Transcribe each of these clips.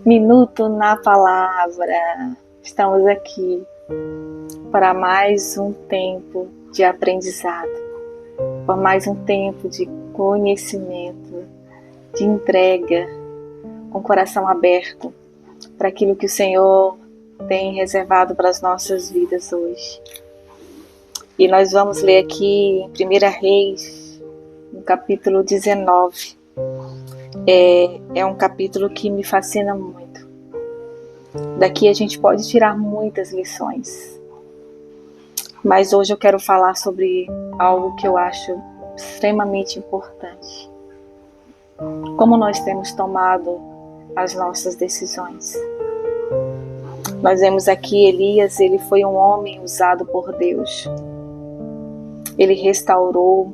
Minuto na Palavra. Estamos aqui para mais um tempo de aprendizado, para mais um tempo de conhecimento, de entrega, com o coração aberto para aquilo que o Senhor tem reservado para as nossas vidas hoje. E nós vamos ler aqui em 1 Reis, no capítulo 19. É um capítulo que me fascina muito. Daqui a gente pode tirar muitas lições. Mas hoje eu quero falar sobre algo que eu acho extremamente importante. Como nós temos tomado as nossas decisões. Nós vemos aqui Elias, ele foi um homem usado por Deus. Ele restaurou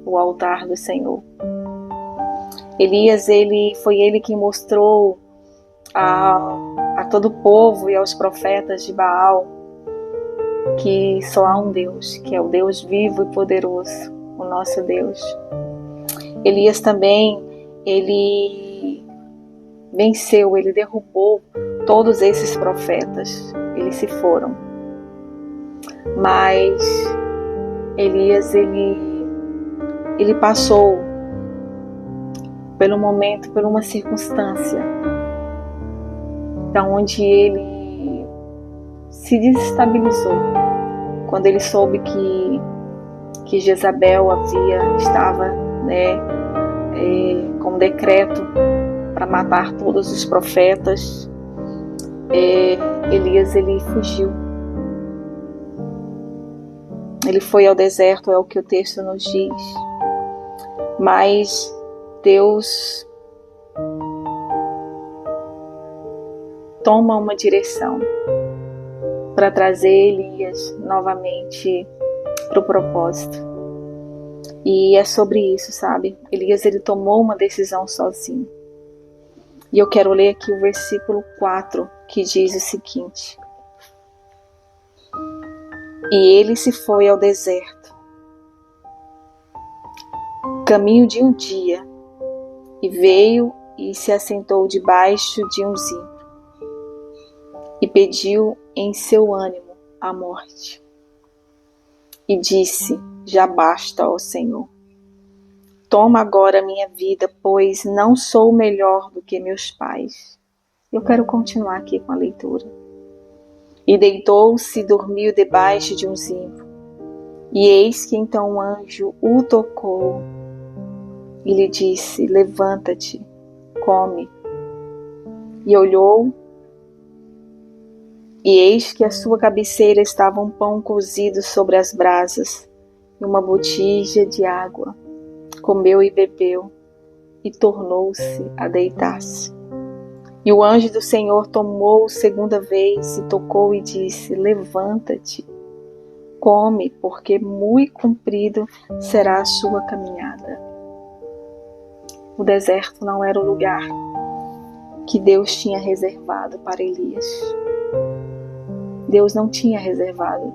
o altar do Senhor. Elias, foi ele que mostrou a todo o povo e aos profetas de Baal que só há um Deus, que é o Deus vivo e poderoso, o nosso Deus. Elias também, ele venceu, ele derrubou todos esses profetas, eles se foram. Mas Elias, ele passou pelo momento, por uma circunstância, da onde ele se desestabilizou, quando ele soube que Jezabel estava com decreto para matar todos os profetas. Elias, ele fugiu. Ele foi ao deserto, é o que o texto nos diz. Mas Deus toma uma direção para trazer Elias novamente para o propósito. E é sobre isso, sabe? Elias, ele tomou uma decisão sozinho. E eu quero ler aqui o versículo 4, que diz o seguinte: E ele se foi ao deserto, caminho de um dia, e veio e se assentou debaixo de um zimbro, e pediu em seu ânimo a morte. E disse: Já basta, ó Senhor. Toma agora minha vida, pois não sou melhor do que meus pais. Eu quero continuar aqui com a leitura. E deitou-se e dormiu debaixo de um zimbro. E eis que então um anjo o tocou e lhe disse: Levanta-te, come. E olhou, e eis que à sua cabeceira estava um pão cozido sobre as brasas e uma botija de água. Comeu e bebeu, e tornou-se a deitar-se. E o anjo do Senhor tomou segunda vez e tocou e disse: Levanta-te, come, porque muito comprido será a sua caminhada. O deserto não era o lugar que Deus tinha reservado para Elias. Deus não tinha reservado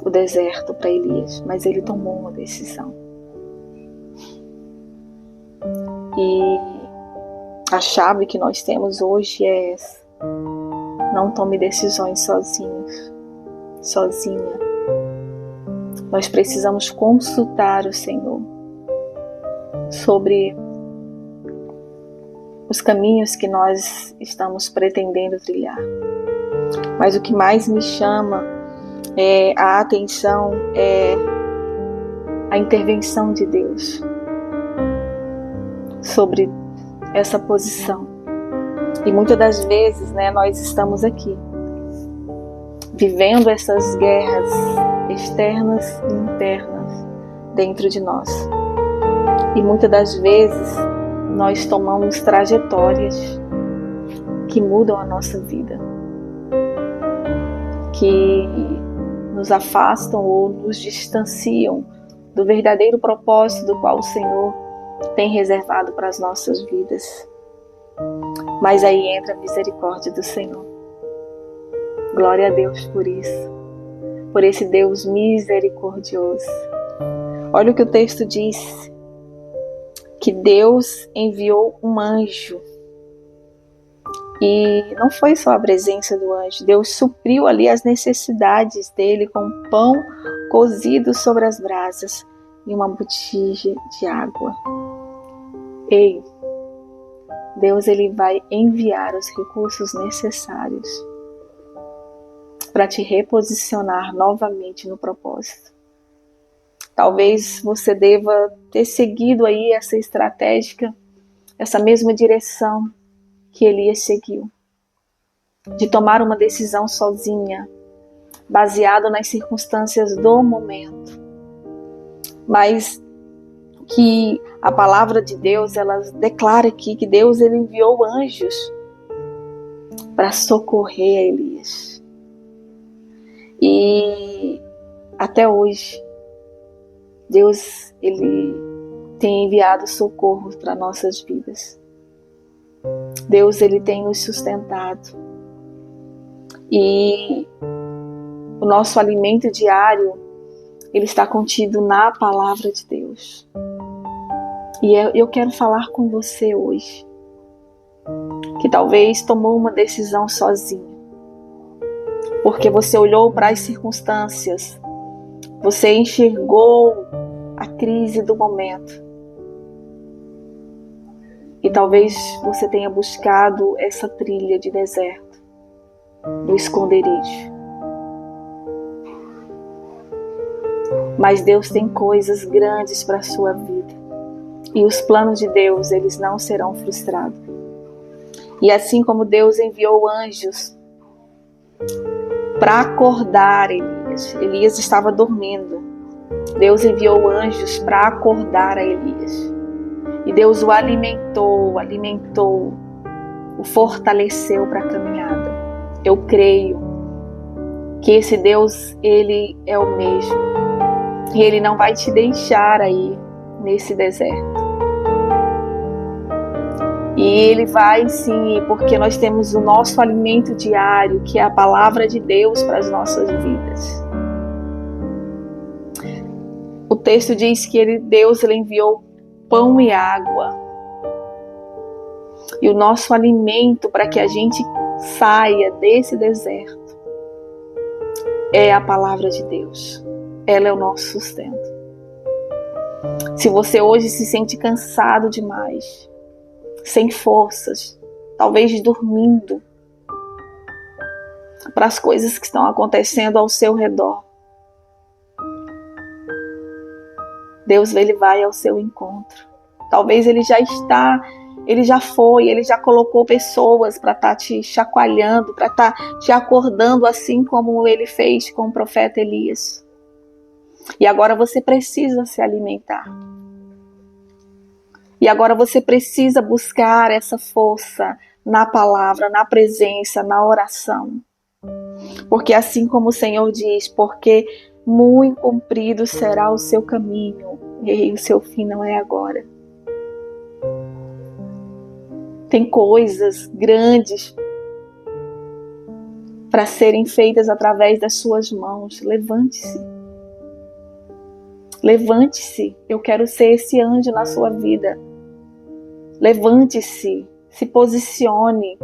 o deserto para Elias, mas ele tomou uma decisão. E a chave que nós temos hoje é essa: não tome decisões sozinha. Nós precisamos consultar o Senhor sobre os caminhos que nós estamos pretendendo trilhar. Mas o que mais me chama a atenção é a intervenção de Deus sobre essa posição. E muitas das vezes, nós estamos aqui vivendo essas guerras externas e internas dentro de nós. E muitas das vezes nós tomamos trajetórias que mudam a nossa vida, que nos afastam ou nos distanciam do verdadeiro propósito do qual o Senhor tem reservado para as nossas vidas. Mas aí entra a misericórdia do Senhor. Glória a Deus por isso, por esse Deus misericordioso. Olha o que o texto diz, que Deus enviou um anjo E não foi só a presença do anjo, Deus supriu ali as necessidades dele com pão cozido sobre as brasas e uma botija de água. Ei, Deus ele vai enviar os recursos necessários para te reposicionar novamente no propósito. Talvez você deva ter seguido aí essa estratégia, essa mesma direção que Elias seguiu, de tomar uma decisão sozinha, baseado nas circunstâncias do momento. Mas que a palavra de Deus, ela declara aqui que Deus ele enviou anjos para socorrer a Elias. E até hoje, Deus ele tem enviado socorro para nossas vidas. Deus ele tem nos sustentado. E o nosso alimento diário, ele está contido na palavra de Deus. E eu quero falar com você hoje, que talvez tomou uma decisão sozinho, porque você olhou para as circunstâncias, você enxergou a crise do momento, e talvez você tenha buscado essa trilha de deserto, no esconderijo. Mas Deus tem coisas grandes para a sua vida. E os planos de Deus, eles não serão frustrados. E assim como Deus enviou anjos para acordar Elias. Elias estava dormindo. Deus enviou anjos para acordar a Elias. E Deus o alimentou, o fortaleceu para a caminhada. Eu creio que esse Deus, ele é o mesmo. E ele não vai te deixar aí nesse deserto. E ele vai sim, porque nós temos o nosso alimento diário, que é a palavra de Deus para as nossas vidas. O texto diz que Deus ele enviou pão e água. E o nosso alimento para que a gente saia desse deserto é a palavra de Deus. Ela é o nosso sustento. Se você hoje se sente cansado demais, sem forças, talvez dormindo para as coisas que estão acontecendo ao seu redor, Deus ele vai ao seu encontro. Talvez ele já colocou pessoas para estar te chacoalhando, para estar te acordando, assim como ele fez com o profeta Elias. E agora você precisa se alimentar. E agora você precisa buscar essa força na palavra, na presença, na oração. Porque assim como o Senhor diz, porque muito comprido será o seu caminho, e o seu fim não é agora. Tem coisas grandes para serem feitas através das suas mãos. Levante-se. Levante-se. Eu quero ser esse anjo na sua vida. Levante-se. Se posicione.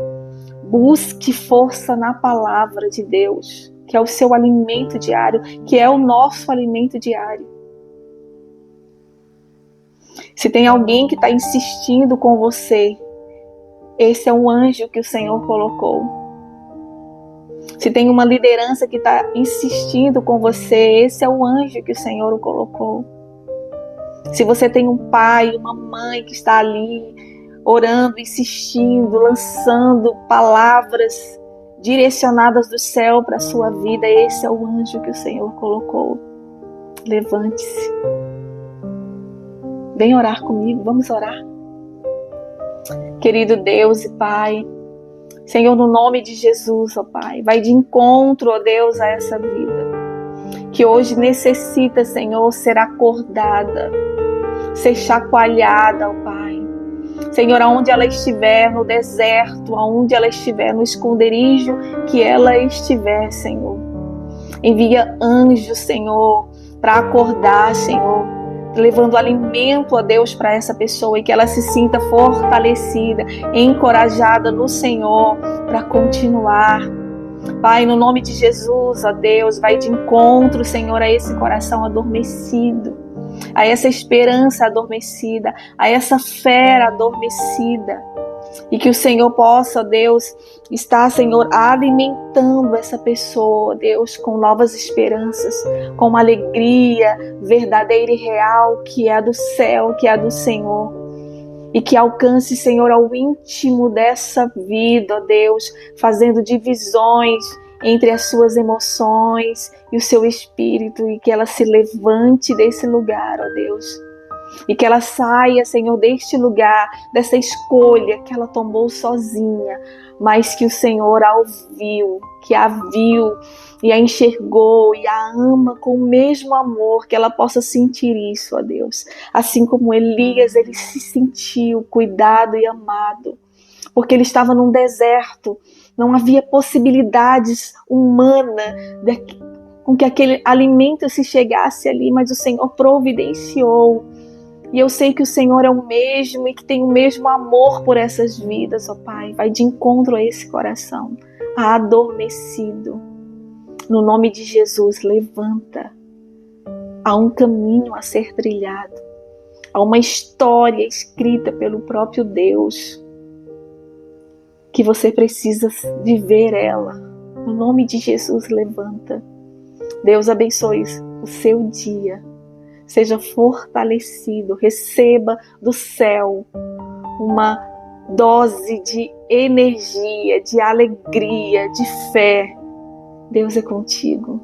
Busque força na palavra de Deus, que é o seu alimento diário, que é o nosso alimento diário. Se tem alguém que está insistindo com você, esse é um anjo que o Senhor colocou. Se tem uma liderança que está insistindo com você, esse é o anjo que o Senhor o colocou. Se você tem um pai, uma mãe que está ali orando, insistindo, lançando palavras direcionadas do céu para a sua vida, esse é o anjo que o Senhor colocou. Levante-se. Vem orar comigo, vamos orar. Querido Deus e Pai, Senhor, no nome de Jesus, ó Pai, vai de encontro, ó Deus, a essa vida, que hoje necessita, Senhor, ser acordada, ser chacoalhada, ó Pai. Senhor, aonde ela estiver, no deserto, aonde ela estiver, no esconderijo que ela estiver, Senhor. Envia anjos, Senhor, para acordar, Senhor, levando alimento, ó Deus, para essa pessoa, e que ela se sinta fortalecida, encorajada no Senhor para continuar. Pai, no nome de Jesus, ó Deus, vai de encontro, Senhor, a esse coração adormecido, a essa esperança adormecida, a essa fé adormecida. E que o Senhor possa, ó Deus, estar, Senhor, alimentando essa pessoa, ó Deus, com novas esperanças, com uma alegria verdadeira e real, que é a do céu, que é a do Senhor. E que alcance, Senhor, ao íntimo dessa vida, ó Deus, fazendo divisões entre as suas emoções e o seu espírito, e que ela se levante desse lugar, ó Deus. E que ela saia, Senhor, deste lugar, dessa escolha que ela tomou sozinha, mas que o Senhor a ouviu, que a viu e a enxergou e a ama com o mesmo amor, que ela possa sentir isso, ó Deus. Assim como Elias, ele se sentiu cuidado e amado, porque ele estava num deserto, não havia possibilidades humanas com que aquele alimento se chegasse ali, mas o Senhor providenciou. E eu sei que o Senhor é o mesmo e que tem o mesmo amor por essas vidas, ó Pai. Vai de encontro a esse coração adormecido. No nome de Jesus, levanta. Há um caminho a ser trilhado. Há uma história escrita pelo próprio Deus, que você precisa viver ela. No nome de Jesus, levanta. Deus abençoe o seu dia. Seja fortalecido, receba do céu uma dose de energia, de alegria, de fé. Deus é contigo.